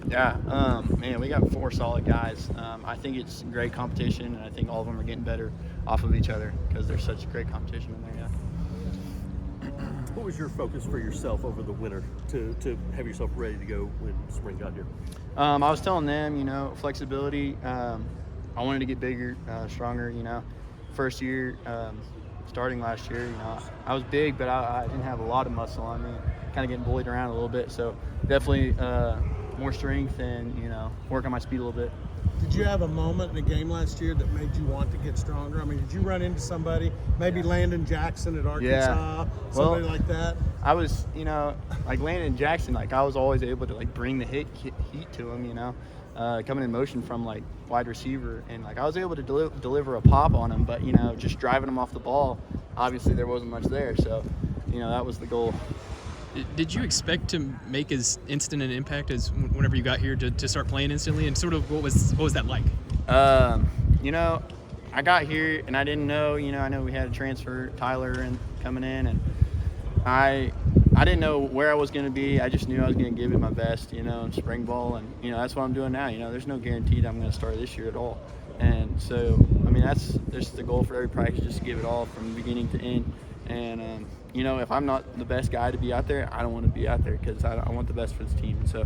Yeah, man, we got 4 solid guys. I think it's great competition, and I think all of them are getting better off of each other because there's such great competition in there. Yeah. What was your focus for yourself over the winter to have yourself ready to go when spring got here? I was telling them, flexibility. I wanted to get bigger, stronger. First year, starting last year, I was big, but I didn't have a lot of muscle on me. Kind of getting bullied around a little bit, so definitely more strength and work on my speed a little bit. Did you have a moment in a game last year that made you want to get stronger? I mean, did you run into somebody, maybe Landon Jackson at Arkansas, somebody like that? I was, like Landon Jackson, like I was always able to like bring the heat to him, coming in motion from like wide receiver, and like I was able to deliver a pop on him, but just driving him off the ball, obviously there wasn't much there, so that was the goal. Did you expect to make as instant an impact as whenever you got here to start playing instantly? And sort of what was that like? I got here and I didn't know. I know we had a transfer, Tyler, and coming in, and I didn't know where I was going to be. I just knew I was going to give it my best, in spring ball, and that's what I'm doing now. There's no guarantee that I'm going to start this year at all, and so that's the goal for every practice, just to give it all from beginning to end. And if I'm not the best guy to be out there, I don't want to be out there because I want the best for this team. And so,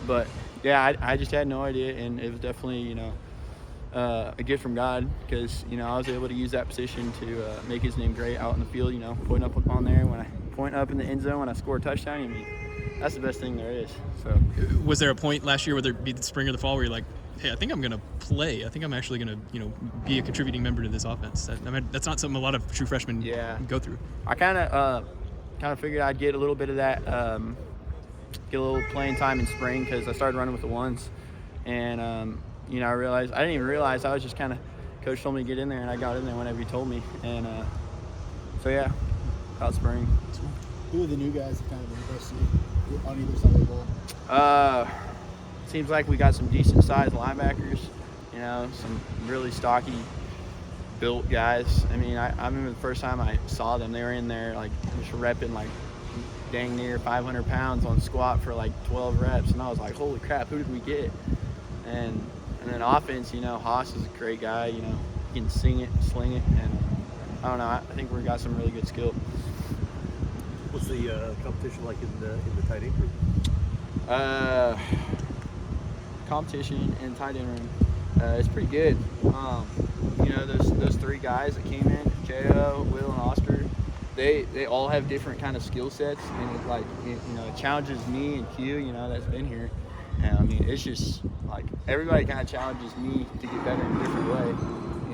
but yeah, I just had no idea, and it was definitely a gift from God because I was able to use that position to make His name great out in the field. Pointing up on there when I point up in the end zone when I score a touchdown. That's the best thing there is. So, was there a point last year, whether it be the spring or the fall, where you're like, hey, I think I'm going to play. I think I'm actually going to, be a contributing member to this offense. That's not something a lot of true freshmen go through. I kind of figured I'd get a little bit of that, get a little playing time in spring because I started running with the ones, and I realized I didn't even realize I was just kind of coach told me to get in there, and I got in there whenever he told me, and so yeah, about spring. Who are the new guys that kind of impressed you on either side of the ball? Seems like we got some decent sized linebackers, some really stocky built guys. I remember the first time I saw them, they were in there like just repping like dang near 500 pounds on squat for like 12 reps, and I was like, holy crap, who did we get? And then offense, Haas is a great guy, he can sling it, and I don't know, I think we got some really good skill. What's the competition like in the tight end group? Competition in tight end room, it's pretty good. Those 3 guys that came in, J.O., Will, and Oscar, they all have different kind of skill sets, and it challenges me and Q, that's been here. And it's just like everybody kind of challenges me to get better in a different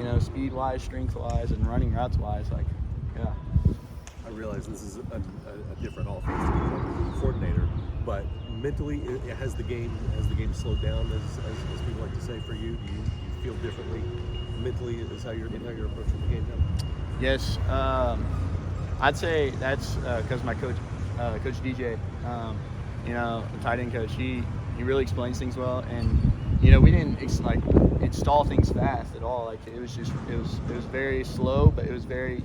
way, speed wise, strength wise, and running routes wise. I realize this is a different offensive coordinator, but mentally, has the game slowed down, as people like to say, for you? Do you feel differently mentally as how you're approaching the game now? Yes, I'd say that's because my coach, Coach DJ, the tight end coach, he really explains things well, and we didn't install things fast at all. It was very slow, but it was very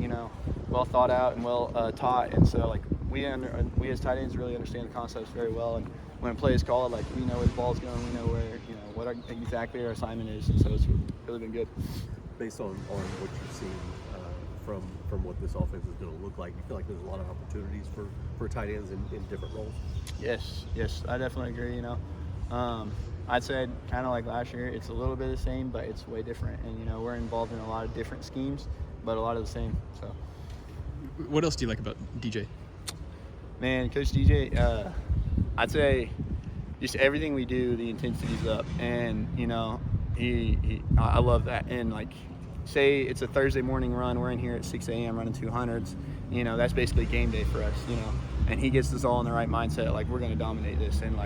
well thought out and well taught, and so we as tight ends really understand the concepts very well, and when a play is called, we know where the ball's going, we know where what exactly our assignment is, and so it's really been good. Based on what you've seen from what this offense is going to look like, you feel like there's a lot of opportunities for tight ends in different roles? Yes, I definitely agree. I'd say kind of like last year, it's a little bit the same, but it's way different, and we're involved in a lot of different schemes, but a lot of the same. So, what else do you like about DJ? Man, Coach DJ, I'd say just everything we do, the intensity's up, and I love that. And say it's a Thursday morning run, we're in here at 6 a.m. running 200s. That's basically game day for us. And he gets us all in the right mindset, we're going to dominate this. And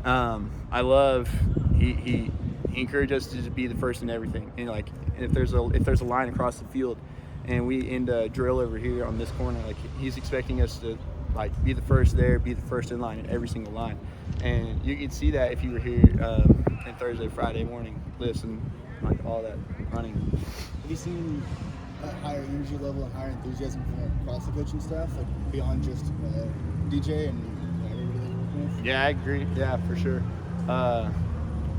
I love he encourages us to just be the first in everything. And if there's a line across the field, and we end a drill over here on this corner, he's expecting us to be the first there, be the first in line in every single line. And you could see that if you were here in Thursday, Friday morning lifts and all that running. Have you seen a higher energy level and higher enthusiasm from across the coaching staff, beyond just DJ and everybody that you're working Smith? Yeah, I agree. Yeah, for sure.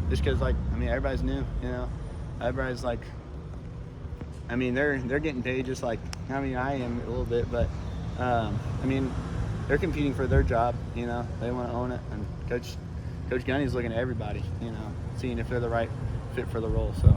Just because, like, I mean, everybody's new, you know. Everybody's like, I mean, they're getting paid just like, I mean, I am a little bit, but I mean, they're competing for their job, you know. They want to own it, and Coach Gunny's looking at everybody, you know, seeing if they're the right fit for the role. So